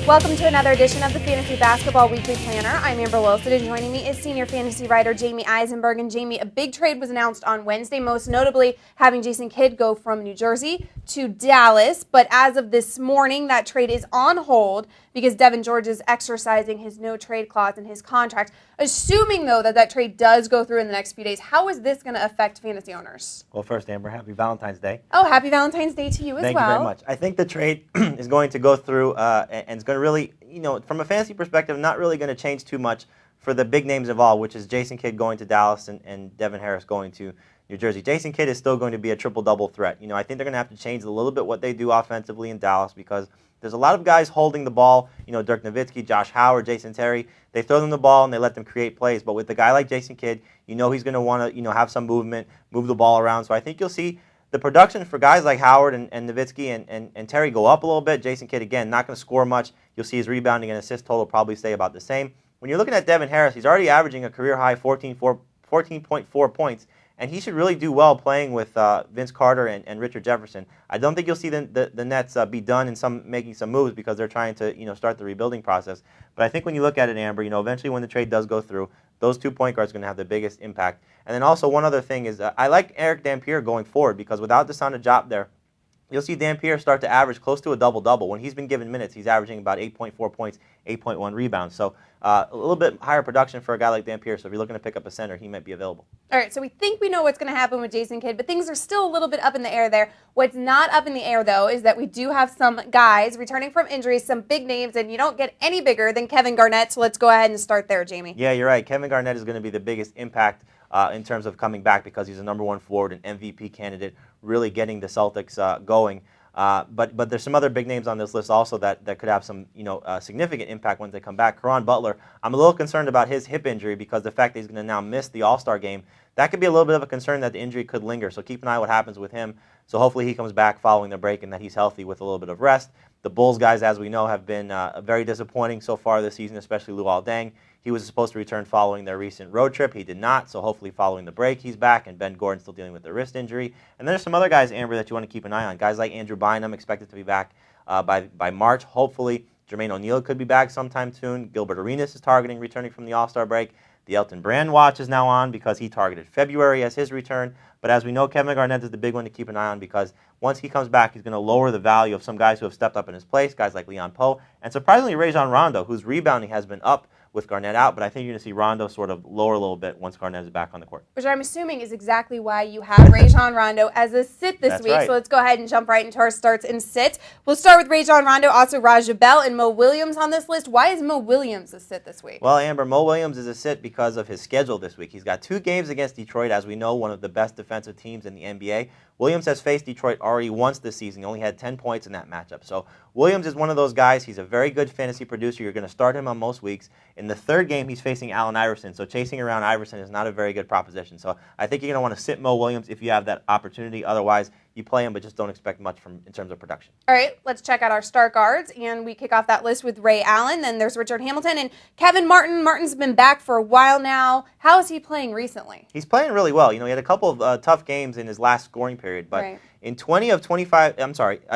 Welcome to another edition of the Fantasy Basketball Weekly Planner. I'm Amber Wilson, and joining me is senior fantasy writer Jamey Eisenberg. And Jamey, a big trade was announced on Wednesday, most notably having Jason Kidd go from New Jersey to Dallas. But as of this morning, that trade is on hold because Devin George is exercising his no-trade clause in his contract. Assuming, though, that trade does go through in the next few days, how is this going to affect fantasy owners? Well, first, Amber, happy Valentine's Day. Oh, happy Valentine's Day to you as well. Thank you very much. I think the trade is going to go through and it's going to really, from a fantasy perspective, not really going to change too much for the big names involved, which is Jason Kidd going to Dallas and Devin Harris going to New Jersey. Jason Kidd is still going to be a triple-double threat. I think they're going to have to change a little bit what they do offensively in Dallas because there's a lot of guys holding the ball, Dirk Nowitzki, Josh Howard, Jason Terry. They throw them the ball and they let them create plays. But with a guy like Jason Kidd, he's going to want to, have some movement, move the ball around. So I think you'll see the production for guys like Howard and Nowitzki and Terry go up a little bit. Jason Kidd, again, not going to score much. You'll see his rebounding and assist total probably stay about the same. When you're looking at Devin Harris, he's already averaging a career-high 14.4 points. And he should really do well playing with Vince Carter and Richard Jefferson. I don't think you'll see the Nets be done in making some moves because they're trying to start the rebuilding process. But I think when you look at it, Amber, eventually when the trade does go through, those 2 point guards are going to have the biggest impact. And then also one other thing is I like Eric Dampier going forward because without Deshaun Diop there, you'll see Dampier start to average close to a double-double. When he's been given minutes, he's averaging about 8.4 points, 8.1 rebounds. So a little bit higher production for a guy like Dampier. So if you're looking to pick up a center, he might be available. All right, so we think we know what's going to happen with Jason Kidd, but things are still a little bit up in the air there. What's not up in the air, though, is that we do have some guys returning from injuries, some big names, and you don't get any bigger than Kevin Garnett. So let's go ahead and start there, Jamey. Yeah, you're right. Kevin Garnett is going to be the biggest impact in terms of coming back because he's a number one forward, an MVP candidate, really getting the Celtics going. But there's some other big names on this list also that could have some significant impact when they come back. Caron Butler, I'm a little concerned about his hip injury because the fact that he's going to now miss the All-Star game, that could be a little bit of a concern that the injury could linger. So keep an eye on what happens with him. So hopefully he comes back following the break and that he's healthy with a little bit of rest. The Bulls guys, as we know, have been very disappointing so far this season, especially Luol Deng. He was supposed to return following their recent road trip. He did not, so hopefully following the break he's back, and Ben Gordon's still dealing with the wrist injury. And there's some other guys, Amber, that you want to keep an eye on. Guys like Andrew Bynum expected to be back by March, hopefully. Jermaine O'Neal could be back sometime soon. Gilbert Arenas is targeting returning from the All-Star break. The Elton Brand watch is now on because he targeted February as his return. But as we know, Kevin Garnett is the big one to keep an eye on because once he comes back, he's going to lower the value of some guys who have stepped up in his place, guys like Leon Poe, and surprisingly Rajon Rondo, whose rebounding has been up with Garnett out, but I think you're going to see Rondo sort of lower a little bit once Garnett is back on the court. Which I'm assuming is exactly why you have Rajon Rondo as a sit this week. Right. So let's go ahead and jump right into our starts and sits. We'll start with Rajon Rondo, also Raja Bell and Mo Williams on this list. Why is Mo Williams a sit this week? Well, Amber, Mo Williams is a sit because of his schedule this week. He's got 2 games against Detroit, as we know, one of the best defensive teams in the NBA. Williams has faced Detroit already once this season. He only had 10 points in that matchup. So Williams is one of those guys. He's a very good fantasy producer. You're going to start him on most weeks. In the third game, he's facing Allen Iverson. So chasing around Iverson is not a very good proposition. So I think you're going to want to sit Mo Williams if you have that opportunity. Otherwise, you play him, but just don't expect much in terms of production. All right, let's check out our start guards. And we kick off that list with Ray Allen. Then there's Richard Hamilton and Kevin Martin. Martin's been back for a while now. How is he playing recently? He's playing really well. He had a couple of tough games in his last scoring period, but right. In 20 of 25,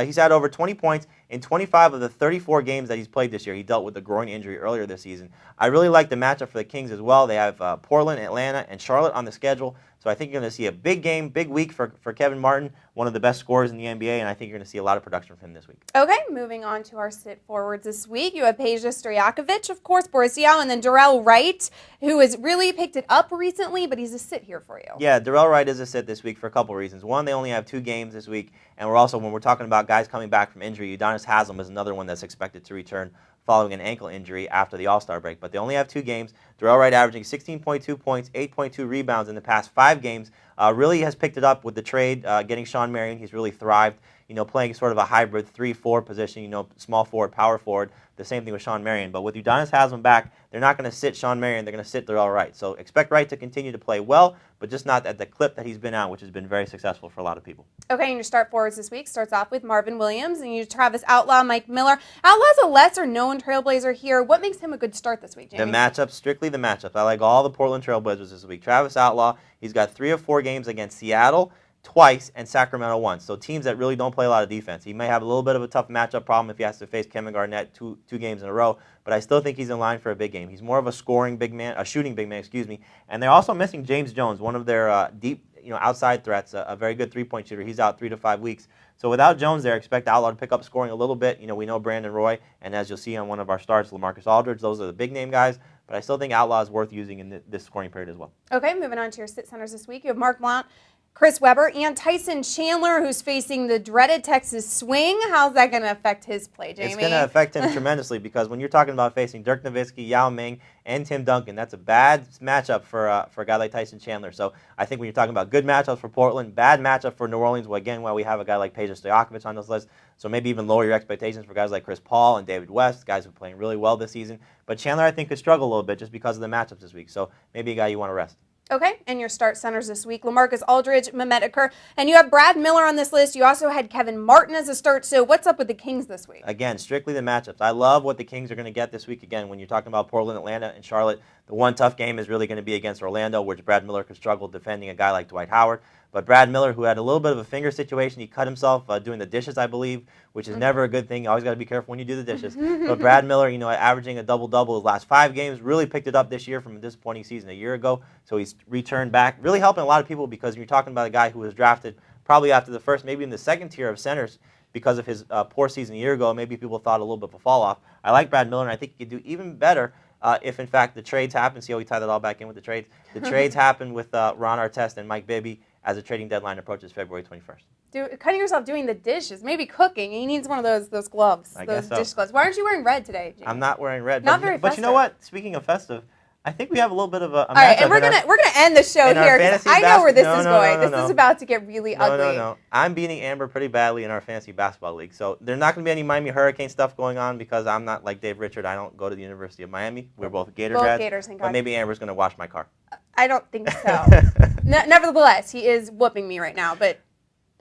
he's had over 20 points in 25 of the 34 games that he's played this year. He dealt with a groin injury earlier this season. I really like the matchup for the Kings as well. They have Portland, Atlanta, and Charlotte on the schedule. So I think you're going to see a big game, big week for Kevin Martin, one of the best scorers in the NBA, and I think you're going to see a lot of production from him this week. Okay, moving on to our sit forwards this week. You have Peja Stojakovic, of course, Boris Diaw, and then Darrell Wright, who has really picked it up recently, but he's a sit here for you. Yeah, Darrell Wright is a sit this week for a couple reasons. One, they only have 2 games this week, and when we're talking about guys coming back from injury, Udonis Haslem is another one that's expected to return following an ankle injury after the All-Star break. But they only have 2 games. Darrell Wright averaging 16.2 points, 8.2 rebounds in the past 5 games. Really has picked it up with the trade, getting Shawn Marion. He's really thrived, playing sort of a hybrid 3-4 position, small forward, power forward. The same thing with Shawn Marion. But with Udonis Haslem back, they're not going to sit Shawn Marion. They're going to sit Darrell Wright. So expect Wright to continue to play well, but just not at the clip that he's been at, which has been very successful for a lot of people. Okay, and your start forwards this week starts off with Marvin Williams, and you Travis Outlaw, Mike Miller. Outlaw's a lesser-known Trailblazer here. What makes him a good start this week, Jamey? The matchup, strictly the matchup. I like all the Portland Trailblazers this week. Travis Outlaw, he's got 3 of 4 games against Seattle, twice and Sacramento once. So teams that really don't play a lot of defense. He may have a little bit of a tough matchup problem if he has to face Kevin Garnett two games in a row, but I still think he's in line for a big game. He's more of a scoring big man, a shooting big man, excuse me. And they're also missing James Jones, one of their deep, outside threats, a very good three-point shooter. He's out 3 to 5 weeks. So without Jones there, expect Outlaw to pick up scoring a little bit. We know Brandon Roy, and as you'll see on one of our starts, LaMarcus Aldridge. Those are the big name guys. But I still think Outlaw is worth using in this scoring period as well. Okay, moving on to your sit centers this week. You have Mark Blount, Chris Webber, and Tyson Chandler, who's facing the dreaded Texas swing. How's that going to affect his play, Jamie? It's going to affect him tremendously because when you're talking about facing Dirk Nowitzki, Yao Ming, and Tim Duncan, that's a bad matchup for a guy like Tyson Chandler. So I think when you're talking about good matchups for Portland, bad matchup for New Orleans, well, again, while we have a guy like Peja Stojakovic on this list, so maybe even lower your expectations for guys like Chris Paul and David West, guys who are playing really well this season. But Chandler, I think, could struggle a little bit just because of the matchups this week. So maybe a guy you want to rest. Okay, and your start centers this week, LaMarcus Aldridge, Mehmet Okur, and you have Brad Miller on this list. You also had Kevin Martin as a start. So what's up with the Kings this week? Again, strictly the matchups. I love what the Kings are going to get this week. Again, when you're talking about Portland, Atlanta, and Charlotte, the one tough game is really going to be against Orlando, which Brad Miller could struggle defending a guy like Dwight Howard. But Brad Miller, who had a little bit of a finger situation, he cut himself doing the dishes, I believe, which is never a good thing. You always got to be careful when you do the dishes. But Brad Miller, averaging a double-double his last 5 games, really picked it up this year from a disappointing season a year ago. So he's returned back, really helping a lot of people because you're talking about a guy who was drafted probably after the first, maybe in the second tier of centers because of his poor season a year ago. Maybe people thought a little bit of a fall-off. I like Brad Miller, and I think he could do even better if, in fact, the trades happen. See how we tie that all back in with the trades? The trades happen with Ron Artest and Mike Bibby as the trading deadline approaches February 21st. Cutting yourself doing the dishes, maybe cooking. He needs one of those gloves, those dish gloves. Why aren't you wearing red today, Jamie? I'm not wearing red. Not very festive. But you know what? Speaking of festive, I think we have a little bit of a matchup. All right, and we're gonna end the show here because I know where this is going. This is about to get really ugly. No. I'm beating Amber pretty badly in our fantasy basketball league. So there's not going to be any Miami Hurricane stuff going on because I'm not like Dave Richard. I don't go to the University of Miami. We're both Gator grads. Gators, thank God. But maybe Amber's going to wash my car. I don't think so. Nevertheless, he is whooping me right now, but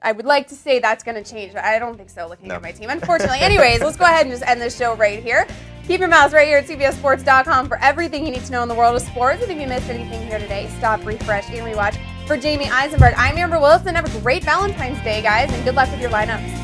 I would like to say that's going to change, but I don't think so looking at my team, unfortunately. Anyways, let's go ahead and just end this show right here. Keep your mouths right here at CBSSports.com for everything you need to know in the world of sports. And if you missed anything here today, stop, refresh, and rewatch. For Jamey Eisenberg, I'm Amber Wilson. Have a great Valentine's Day, guys, and good luck with your lineups.